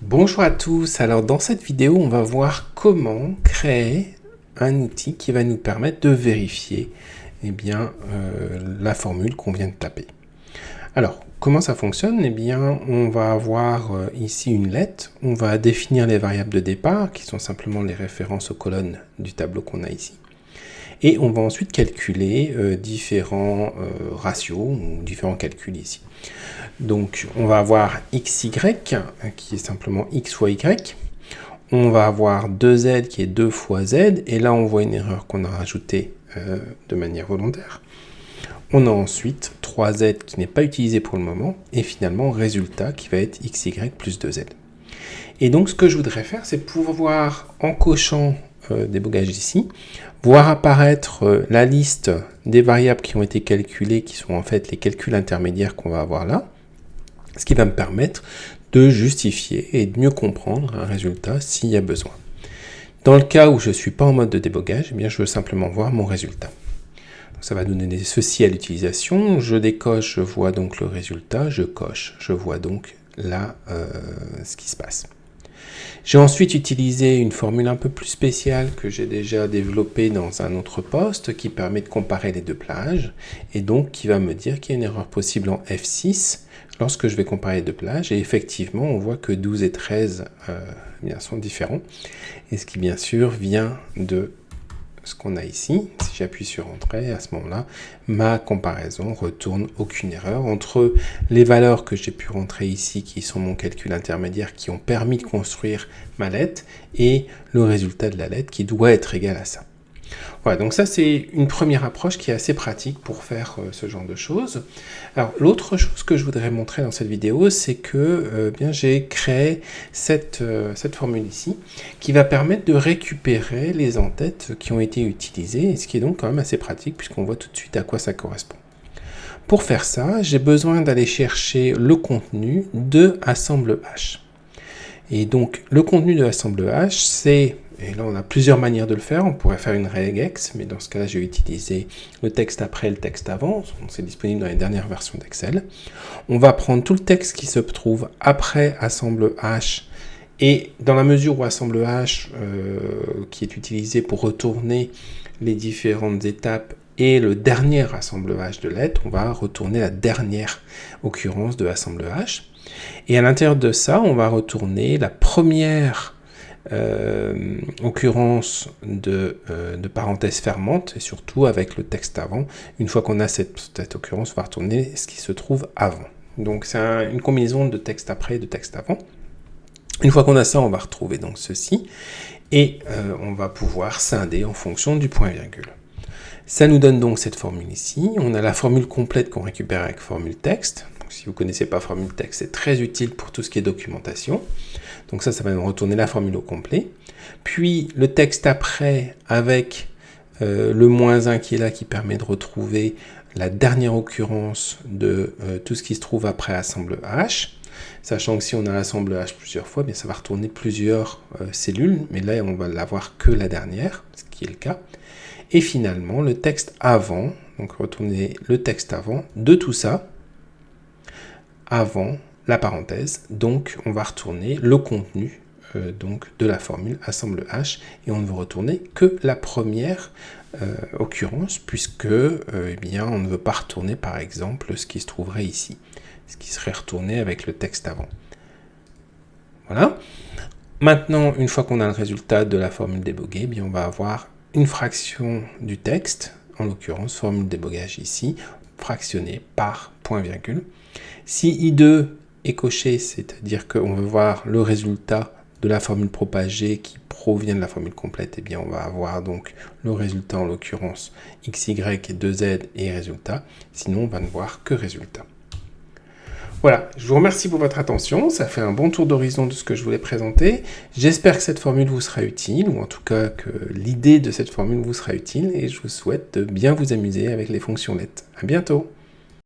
Bonjour à tous, alors dans cette vidéo on va voir comment créer un outil qui va nous permettre de vérifier la formule qu'on vient de taper. Alors comment ça fonctionne? On va avoir ici une lettre, on va définir les variables de départ qui sont simplement les références aux colonnes du tableau qu'on a ici. Et on va ensuite calculer différents ratios ou différents calculs ici. Donc on va avoir xy qui est simplement x fois y. On va avoir 2z qui est 2 fois z. Et là on voit une erreur qu'on a rajoutée de manière volontaire. On a ensuite 3z qui n'est pas utilisé pour le moment. Et finalement résultat qui va être xy plus 2z. Et donc ce que je voudrais faire, c'est pouvoir, en cochant des bogages ici, voir apparaître la liste des variables qui ont été calculées, qui sont en fait les calculs intermédiaires qu'on va avoir là, ce qui va me permettre de justifier et de mieux comprendre un résultat s'il y a besoin. Dans le cas où je ne suis pas en mode de débogage, je veux simplement voir mon résultat. Donc, ça va donner ceci à l'utilisation. Je décoche, je vois donc le résultat, je coche, je vois donc là ce qui se passe. J'ai ensuite utilisé une formule un peu plus spéciale que j'ai déjà développée dans un autre poste qui permet de comparer les deux plages et donc qui va me dire qu'il y a une erreur possible en F6 lorsque je vais comparer les deux plages et effectivement on voit que 12 et 13 sont différents et ce qui bien sûr vient de ce qu'on a ici. Si j'appuie sur Entrée, à ce moment-là, ma comparaison retourne aucune erreur entre les valeurs que j'ai pu rentrer ici, qui sont mon calcul intermédiaire, qui ont permis de construire ma lettre, et le résultat de la lettre qui doit être égal à ça. Voilà, donc ça c'est une première approche qui est assez pratique pour faire ce genre de choses. Alors l'autre chose que je voudrais montrer dans cette vidéo, c'est que j'ai créé cette formule ici, qui va permettre de récupérer les en-têtes qui ont été utilisées, et ce qui est donc quand même assez pratique, puisqu'on voit tout de suite à quoi ça correspond. Pour faire ça, j'ai besoin d'aller chercher le contenu de assemble-h. Et donc le contenu de assemble-h, c'est... Et là, on a plusieurs manières de le faire. On pourrait faire une regex, mais dans ce cas-là, j'ai utilisé le texte après et le texte avant. C'est disponible dans les dernières versions d'Excel. On va prendre tout le texte qui se trouve après assemble H. Et dans la mesure où assemble H, qui est utilisé pour retourner les différentes étapes, et le dernier assemble H de lettres, on va retourner la dernière occurrence de assemble H. Et à l'intérieur de ça, on va retourner la première occurrence de parenthèse fermante et surtout avec le texte avant. Une fois qu'on a cette occurrence, on va retourner ce qui se trouve avant. Donc c'est une combinaison de texte après et de texte avant. Une fois qu'on a ça, on va retrouver donc ceci et on va pouvoir scinder en fonction du point-virgule. Ça nous donne donc cette formule ici. On a la formule complète qu'on récupère avec formule texte. Donc, si vous ne connaissez pas formule texte, c'est très utile pour tout ce qui est documentation. Donc ça va nous retourner la formule au complet. Puis le texte après avec le -1 qui est là, qui permet de retrouver la dernière occurrence de tout ce qui se trouve après assemble H. Sachant que si on a assemble H plusieurs fois, ça va retourner plusieurs cellules, mais là on va l'avoir que la dernière, ce qui est le cas. Et finalement le texte avant, donc retourner le texte avant de tout ça, avant la parenthèse, donc on va retourner le contenu donc de la formule assemble H et on ne veut retourner que la première occurrence puisque on ne veut pas retourner par exemple ce qui se trouverait ici, ce qui serait retourné avec le texte avant. Voilà. Maintenant, une fois qu'on a le résultat de la formule déboguée, on va avoir une fraction du texte, en l'occurrence formule débogage ici, fractionnée par point-virgule. Si I2 est coché, c'est-à-dire qu'on veut voir le résultat de la formule propagée qui provient de la formule complète, on va avoir donc le résultat en l'occurrence xy et 2z et résultat, sinon on va ne voir que résultat. Voilà, je vous remercie pour votre attention, ça fait un bon tour d'horizon de ce que je voulais présenter. J'espère que cette formule vous sera utile, ou en tout cas que l'idée de cette formule vous sera utile, et je vous souhaite de bien vous amuser avec les fonctions let. À bientôt.